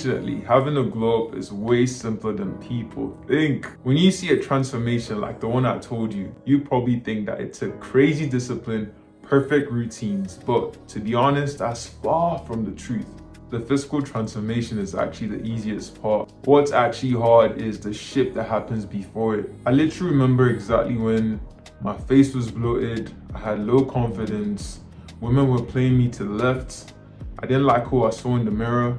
Unfortunately, having a glow up is way simpler than people think. When you see a transformation like the one I told you, you probably think that it took crazy discipline, perfect routines, but to be honest, that's far from the truth. The physical transformation is actually the easiest part. What's actually hard is the shift that happens before it. I literally remember exactly when my face was bloated, I had low confidence, women were playing me to the left, I didn't like who I saw in the mirror.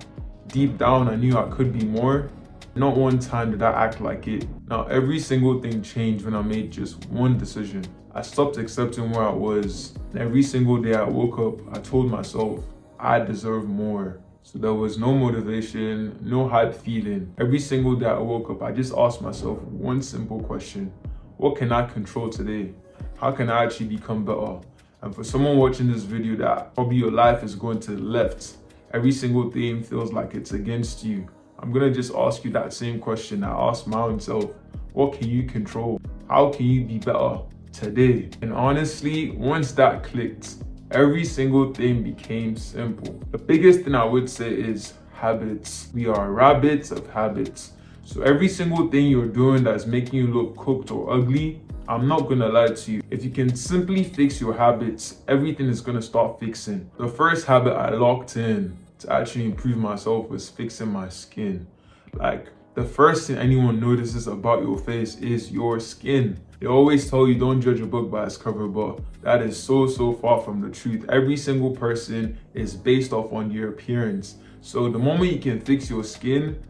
Deep down, I knew I could be more. Not one time did I act like it. Now, every single thing changed when I made just one decision. I stopped accepting where I was. And every single day I woke up, I told myself, I deserve more. So there was no motivation, no hype feeling. Every single day I woke up, I just asked myself one simple question. What can I control today? How can I actually become better? And for someone watching this video that probably your life is going to the left, every single thing feels like it's against you, I'm gonna just ask you that same question I asked my own self. What can you control? How can you be better today? And honestly, once that clicked, every single thing became simple. The biggest thing I would say is habits. We are rabbits of habits. So every single thing you're doing that's making you look cooked or ugly, I'm not gonna lie to you. If you can simply fix your habits, everything is gonna start fixing. The first habit I locked in to actually improve myself was fixing my skin. Like, the first thing anyone notices about your face is your skin. They always tell you don't judge a book by its cover, but that is so far from the truth. Every single person is based off on your appearance. So the moment you can fix your skin,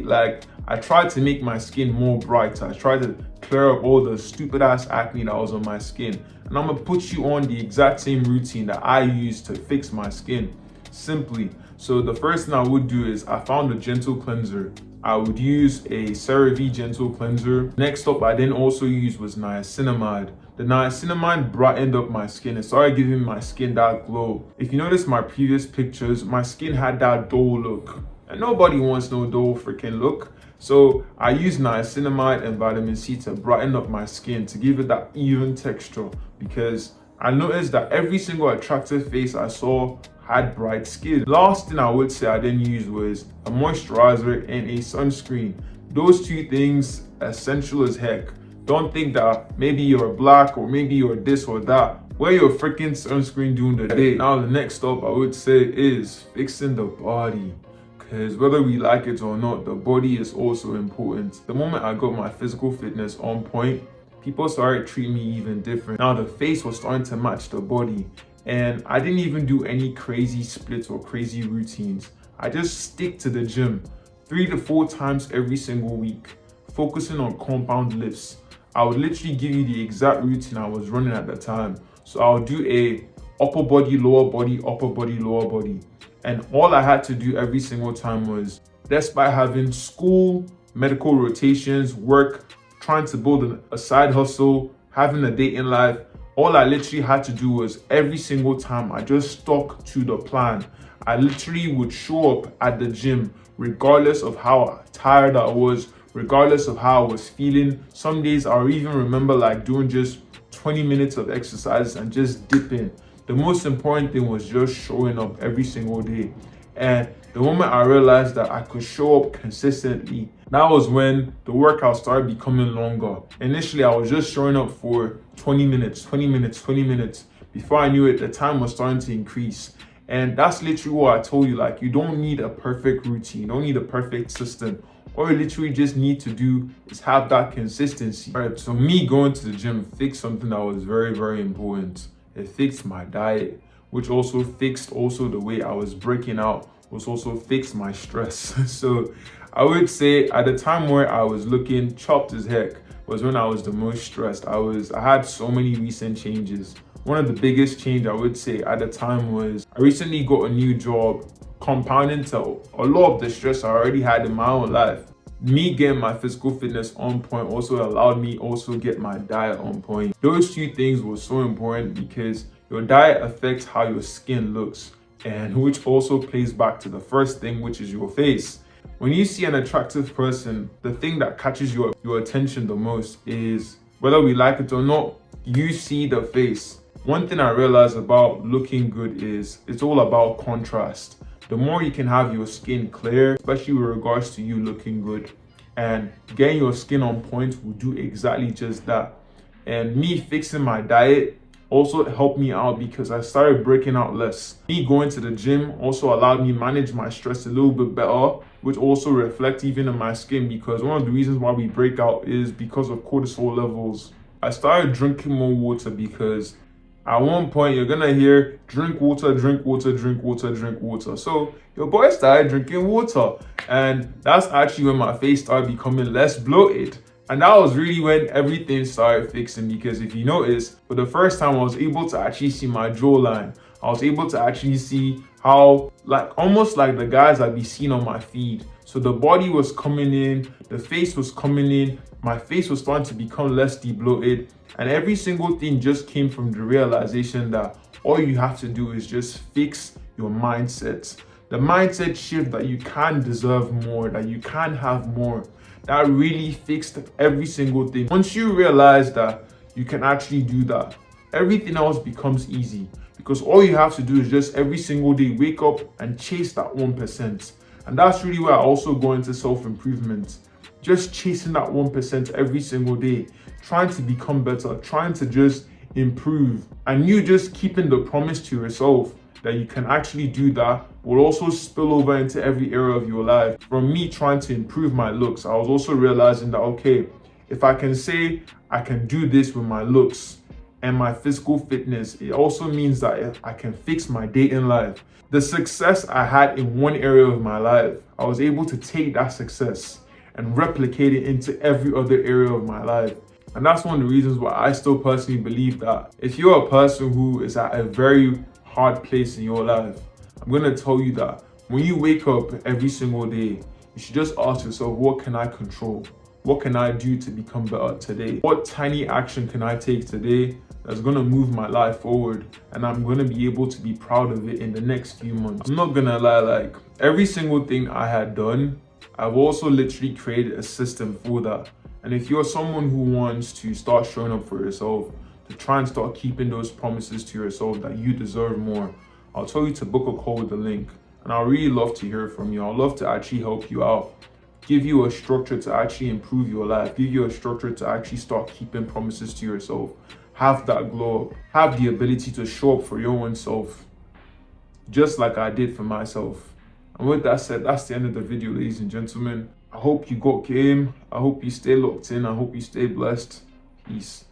like, I tried to make my skin more bright. I tried to clear up all the stupid ass acne that was on my skin. And I'm gonna put you on the exact same routine that I used to fix my skin. Simply. So the first thing I would do is I found a gentle cleanser. I would use a CeraVe gentle cleanser. Next up, I then also used was niacinamide. The niacinamide brightened up my skin and started giving my skin that glow. If you notice my previous pictures, my skin had that dull look. And nobody wants no dull freaking look. So I used niacinamide and vitamin C to brighten up my skin, to give it that even texture, because I noticed that every single attractive face I saw had bright skin. Last thing I would say I then used was a moisturizer and a sunscreen. Those two things, essential as heck. Don't think that maybe you're black or maybe you're this or that. Wear your freaking sunscreen during the day. Now the next step I would say is fixing the body. Because whether we like it or not, the body is also important. The moment I got my physical fitness on point, people started treating me even different. Now the face was starting to match the body. And I didn't even do any crazy splits or crazy routines. I just stick to the gym 3 to 4 times every single week, focusing on compound lifts. I would literally give you the exact routine I was running at the time. So I'll do a upper body, lower body, upper body, lower body. And all I had to do every single time was, despite having school, medical rotations, work, trying to build a side hustle, having a day in life, all I literally had to do was every single time I just stuck to the plan. I literally would show up at the gym regardless of how tired I was, regardless of how I was feeling. Some days I even remember like doing just 20 minutes of exercise and just dipping. The most important thing was just showing up every single day. And the moment I realized that I could show up consistently, that was when the workout started becoming longer. Initially, I was just showing up for 20 minutes. Before I knew it, the time was starting to increase. And that's literally what I told you. Like, you don't need a perfect routine. You don't need a perfect system. All you literally just need to do is have that consistency. All right, so me going to the gym fixed something that was very important. It fixed my diet, which also fixed the way I was breaking out, which also fixed my stress. So I would say at the time where I was looking chopped as heck was when I was the most stressed. I had so many recent changes. One of the biggest change I would say at the time was I recently got a new job, compounding to a lot of the stress I already had in my own life. Me getting my physical fitness on point also allowed me also get my diet on point. Those two things were so important because your diet affects how your skin looks, and which also plays back to the first thing, which is your face. When you see an attractive person, the thing that catches your attention the most is, whether we like it or not, you see the face. One thing I realized about looking good is it's all about contrast. the more you can have your skin clear, especially with regards to you looking good. And getting your skin on point will do exactly just that. And me fixing my diet also helped me out because I started breaking out less. Me going to the gym also allowed me manage my stress a little bit better, which also reflects even in my skin, because one of the reasons why we break out is because of cortisol levels. I started drinking more water because at one point you're gonna hear drink water, drink water, drink water, drink water. So your boy started drinking water, and that's actually when my face started becoming less bloated. And that was really when everything started fixing, because if you notice, for the first time I was able to actually see my jawline. I was able to actually see how, like, almost like the guys I'd be seeing on my feed. So the body was coming in, the face was coming in, my face was starting to become less de-bloated, and every single thing just came from the realization that all you have to do is just fix your mindset. The mindset shift that you can deserve more, that you can have more. That really fixed every single thing. Once you realize that you can actually do that, everything else becomes easy, because all you have to do is just every single day wake up and chase that 1%. And that's really where I also go into self-improvement. Just chasing that 1% every single day, trying to become better, trying to just improve. And you just keeping the promise to yourself that you can actually do that will also spill over into every area of your life. From me trying to improve my looks, I was also realizing that, okay, if I can say I can do this with my looks and my physical fitness, it also means that I can fix my dating life. The success I had in one area of my life, I was able to take that success and replicate it into every other area of my life. And that's one of the reasons why I still personally believe that if you're a person who is at a very hard place in your life, I'm gonna tell you that when you wake up every single day, you should just ask yourself, what can I control? What can I do to become better today? What tiny action can I take today that's gonna move my life forward, and I'm gonna be able to be proud of it in the next few months? I'm not gonna lie, like, every single thing I had done, I've also literally created a system for that. And if you're someone who wants to start showing up for yourself, to try and start keeping those promises to yourself that you deserve more, I'll tell you to book a call with the link. And I'd really love to hear from you. I'd love to actually help you out, give you a structure to actually improve your life, give you a structure to actually start keeping promises to yourself, have that glow up, have the ability to show up for your own self, just like I did for myself. And with that said, that's the end of the video, ladies and gentlemen. I hope you got game. I hope you stay locked in. I hope you stay blessed. Peace.